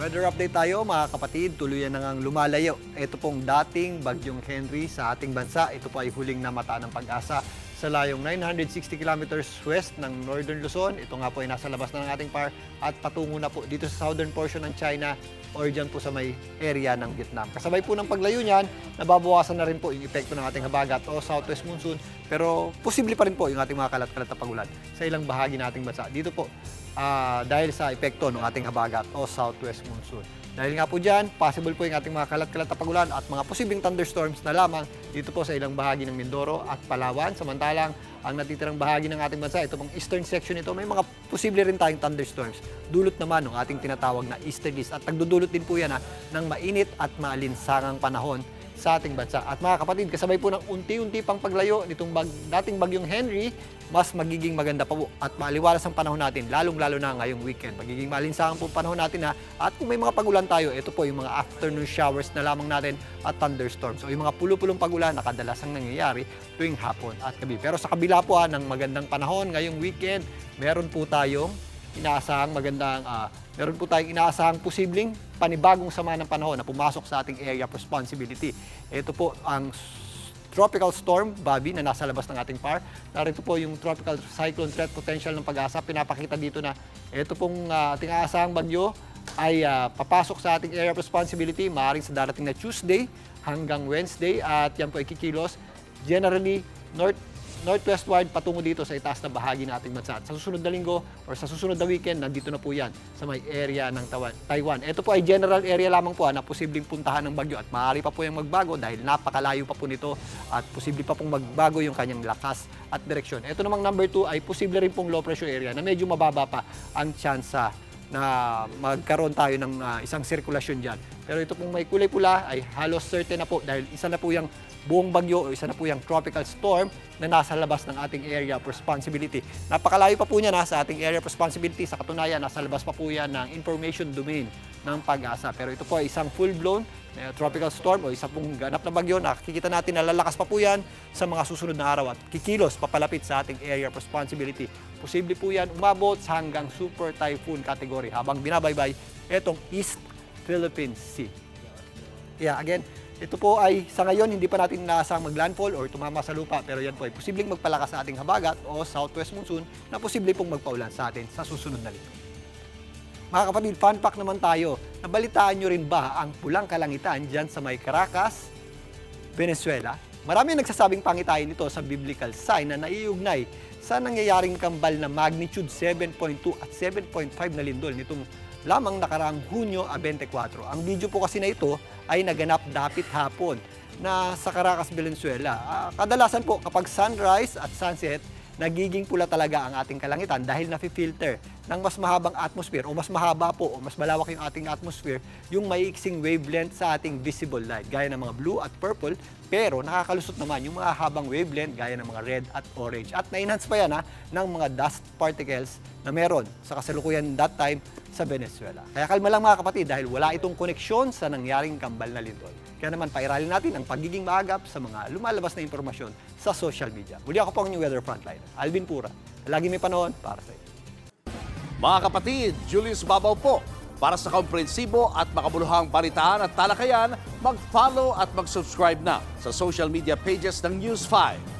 Weather update tayo mga kapatid, tuluyan na ngang lumalayo. Ito pong dating Bagyong Henry sa ating bansa. Ito po ay huling namata ng Pag-asa sa layong 960 kilometers west ng Northern Luzon. Ito nga po ay nasa labas na ng ating PAR at patungo na po dito sa southern portion ng China or dyan po sa may area ng Vietnam. Kasabay po ng paglayo niyan, nababawasan na rin po yung epekto ng ating habagat o southwest monsoon. Pero posible pa rin po yung ating mga kalat-kalat na pagulan sa ilang bahagi ng ating bansa. Dito po, dahil sa epekto ng ating habagat o southwest monsoon. Dahil nga po dyan, possible po yung ating mga kalat-kalat na pagulan at mga posibleng thunderstorms na lamang dito po sa ilang bahagi ng Mindoro at Palawan. Samantalang, ang natitirang bahagi ng ating bansa, ito pong eastern section ito, may mga posible rin tayong thunderstorms. Dulot naman ng ating tinatawag na easterlies at nagdudulot din po yan ng mainit at maalinsangang panahon sa ating bansa. At mga kapatid, kasabay po ng unti-unti pang paglayo nitong dating Bagyong Henry, mas magiging maganda pa po at maaliwalas ang panahon natin, lalong-lalo na ngayong weekend. Magiging malinsangan po panahon natin At kung may mga pagulan tayo, ito po yung mga afternoon showers na lamang natin at thunderstorms. O yung mga pulo-pulong pagulan na kadalasang nangyayari tuwing hapon at gabi. Pero sa kabila po ng magandang panahon ngayong weekend, meron po tayong inaasahang posibleng panibagong sama ng panahon na pumasok sa ating area of responsibility. Ito po ang tropical storm, Bobby, na nasa labas ng ating PAR. Narito po yung tropical cyclone threat potential ng Pag-asa. Pinapakita dito na ito pong ating aasahang bagyo ay papasok sa ating area of responsibility maaaring sa darating na Tuesday hanggang Wednesday at yan po ay kikilos generally northwestward patungo dito sa itaas na bahagi ng ating bansa. At sa susunod na linggo or sa susunod na weekend, nandito na po yan sa may area ng Taiwan. Ito po ay general area lamang po na posibleng puntahan ng bagyo at maaari pa po yung magbago dahil napakalayo pa po nito at posible pa pong magbago yung kanyang lakas at direksyon. Ito namang number 2 ay posible rin pong low pressure area na medyo mababa pa ang tsansa na magkaroon tayo ng isang sirkulasyon dyan. Pero ito pong may kulay pula ay halos certain na po dahil isa na po yung buong bagyo o isa na po yung tropical storm na nasa labas ng ating area of responsibility. Napakalayo pa po niya sa ating area of responsibility. Sa katunayan, nasa labas pa po yan ng information domain ng Pag-asa. Pero ito po ay isang full-blown tropical storm o isa pong ganap na bagyo. Nakikita natin na lalakas pa po yan sa mga susunod na araw at kikilos papalapit sa ating area of responsibility. Posible po yan umabot hanggang super typhoon category habang binabaybay itong East Philippine Sea. Yeah, again, ito po ay sa ngayon hindi pa natin inaasang maglandfall or tumama sa lupa pero yan po ay posibleng magpalakas sa ating habagat o southwest monsoon na posible pong magpaulan sa atin sa susunod na linggo. Mga kapatid, fun fact naman tayo. Nabalitaan nyo rin ba ang pulang kalangitan dyan sa may Caracas, Venezuela? Marami nagsasabing pangitain ito sa biblical sign na naiugnay sa nangyayaring kambal na magnitude 7.2 at 7.5 na lindol nitong lamang nakaraang Hunyo 24. Ang video po kasi na ito ay naganap dapit hapon na sa Caracas, Venezuela. Kadalasan po kapag sunrise at sunset, nagiging pula talaga ang ating kalangitan dahil nafi-filter ng mas mahabang atmosphere o mas mahaba po o mas malawak yung ating atmosphere yung maiiksing wavelength sa ating visible light gaya ng mga blue at purple pero nakakalusot naman yung mga habang wavelength gaya ng mga red at orange at na-enhance pa yan ng mga dust particles na meron sa kasalukuyan that time sa Venezuela. Kaya kalma lang mga kapatid dahil wala itong koneksyon sa nangyaring kambal na lindol. Kaya naman pairalin natin ang pagiging maagap sa mga lumalabas na impormasyon sa social media. Muli ako po ang inyong weather frontliner, Alvin Pura. Lagi may panahon para sa inyo. Mga kapatid, Julius Babaw po. Para sa komprehensibo at makabuluhang balitaan at talakayan, mag-follow at mag-subscribe na sa social media pages ng News 5.